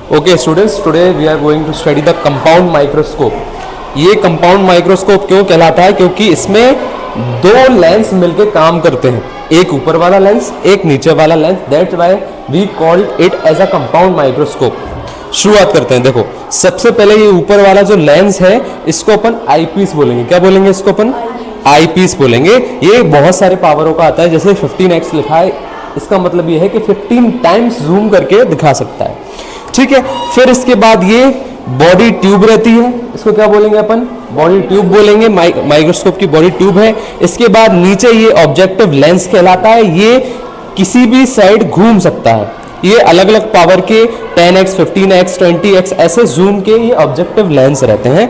Okay students, today we are going to study the compound microscope. ये compound microscope क्यों कहलाता है? क्योंकि इसमें दो लेंस मिलकर काम करते हैं, एक ऊपर वाला लेंस, एक नीचे वाला lens. That's why we called it as a compound microscope. शुरुआत करते हैं। देखो, सबसे पहले ये ऊपर वाला जो लेंस है इसको अपन आईपीस बोलेंगे। क्या बोलेंगे इसको अपन? आईपीस बोलेंगे। ये बहुत सारे पावरों का आता है, जैसे 15x लिखा है, इसका मतलब ये है कि 15 टाइम्स जूम करके दिखा सकता है। ठीक है। फिर इसके बाद ये बॉडी ट्यूब रहती है, इसको क्या बोलेंगे अपन? बॉडी ट्यूब बोलेंगे। माइक्रोस्कोप की बॉडी ट्यूब है। इसके बाद नीचे ये ऑब्जेक्टिव लेंस कहलाता है। ये किसी भी साइड घूम सकता है। ये अलग अलग पावर के 10x, 15x, 20x ऐसे जूम के ये ऑब्जेक्टिव लेंस रहते हैं।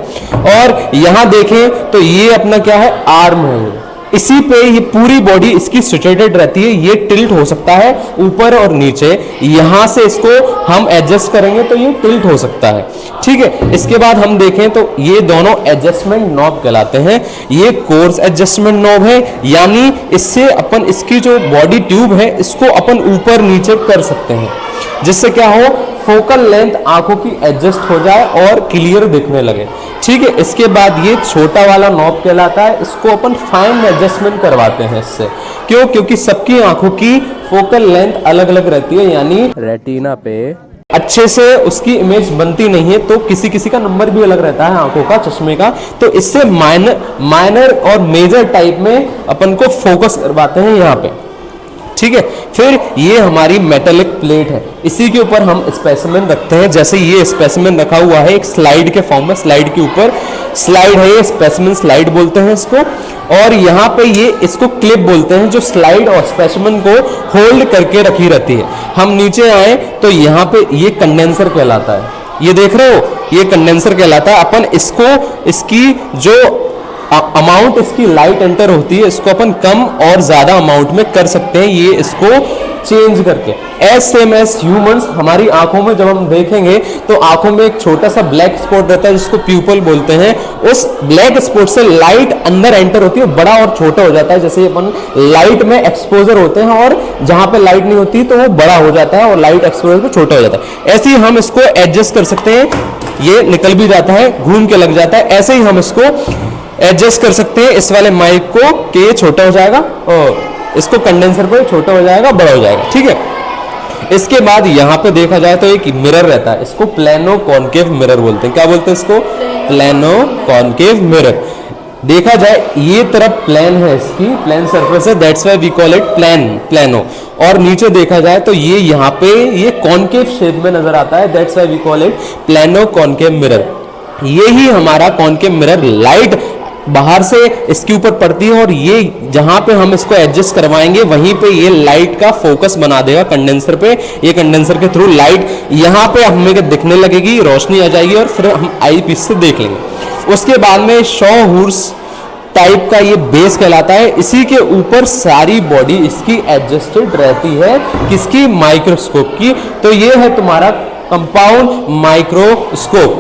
और यहां देखें तो ये अपना क्या है? आर्म है। इसी पे ये पूरी बॉडी इसकी सिचुएटेड रहती है। ये टिल्ट हो सकता है ऊपर और नीचे। यहां से इसको हम एडजस्ट करेंगे तो ये टिल्ट हो सकता है। ठीक है। इसके बाद हम देखें तो ये दोनों एडजस्टमेंट नॉब कहलाते हैं। ये कोर्स एडजस्टमेंट नॉब है, यानी इससे अपन इसकी जो बॉडी ट्यूब है इसको अपन ऊपर नीचे कर सकते हैं, जिससे क्या हो? फोकल लेंथ आंखों की एडजस्ट हो जाए और क्लियर दिखने लगे। ठीक है। इसके बाद ये छोटा वाला नॉब कहलाता है। इसको अपन फाइन एडजस्टमेंट करवाते हैं इससे। क्यों? क्योंकि सबकी आंखों की फोकल लेंथ अलग अलग रहती है, यानी रेटिना पे अच्छे से उसकी इमेज बनती नहीं है, तो किसी किसी का नंबर भी अलग रहता है आंखों का, चश्मे का। तो इससे माइनर और मेजर टाइप में अपन को फोकस करवाते हैं यहाँ पे। ठीक है। फिर ये हमारी मेटेलिक प्लेट है, इसी के ऊपर हम स्पेसिमेन रखते हैं। जैसे ये स्पेसिमेन रखा हुआ है एक स्लाइड के फॉर्म में, स्लाइड के ऊपर स्लाइड है, ये स्पेसिमेन स्लाइड बोलते हैं इसको। और यहाँ पे ये इसको क्लिप बोलते हैं, जो स्लाइड और स्पेसिमेन को होल्ड करके रखी रहती है। हम नीचे आए तो यहाँ पे ये कंडेंसर कहलाता है। ये देख रहे हो, ये कंडेंसर कहलाता है। अपन इसको, इसकी जो अमाउंट इसकी लाइट एंटर होती है, इसको अपन कम और ज्यादा अमाउंट में कर सकते हैं, ये इसको चेंज करके। एज सेम एज ह्यूमंस, हमारी आंखों में जब हम देखेंगे तो आंखों में एक छोटा सा ब्लैक स्पॉट रहता है जिसको प्यूपल बोलते हैं। उस ब्लैक स्पॉट से लाइट अंदर एंटर होती है, बड़ा और छोटा हो जाता है। जैसे अपन लाइट में एक्सपोजर होते हैं और जहां पे लाइट नहीं होती तो वो बड़ा हो जाता है और लाइट एक्सपोजर पे छोटा हो जाता है। ऐसे ही हम इसको एडजस्ट कर सकते हैं। ये निकल भी जाता है, घूम के लग जाता है। ऐसे ही हम इसको एडजस्ट कर सकते हैं इस वाले माइक को कि ये छोटा हो जाएगा और इसको कंडेंसर पर छोटा हो जाएगा, बड़ा हो जाएगा। ठीक है। इसके बाद यहाँ पे देखा जाए तो एक मिरर रहता है, इसको प्लेनो कॉनकेव मिरर बोलते हैं। क्या बोलते हैं इसको? Plano concave mirror. देखा जाए ये तरफ प्लेन है, इसकी प्लेन सरफेस है, that's why we call it plano. और नीचे देखा जाए तो ये यहाँ पे ये कॉनकेव शेप में नजर आता है, that's why we call it plano concave mirror. ये ही हमारा कॉनकेव मिरर लाइट बाहर से इसके ऊपर पड़ती है और ये जहां पे हम इसको एडजस्ट करवाएंगे वहीं पे ये लाइट का फोकस बना देगा कंडेंसर पे। ये कंडेंसर के थ्रू लाइट यहां पे हमें दिखने लगेगी, रोशनी आ जाएगी और फिर हम आई पीस से देख लेंगे। उसके बाद में शॉ हॉर्स टाइप का ये बेस कहलाता है। इसी के ऊपर सारी बॉडी इसकी एडजस्टेड रहती है, किसकी? माइक्रोस्कोप की। तो ये है तुम्हारा कंपाउंड माइक्रोस्कोप।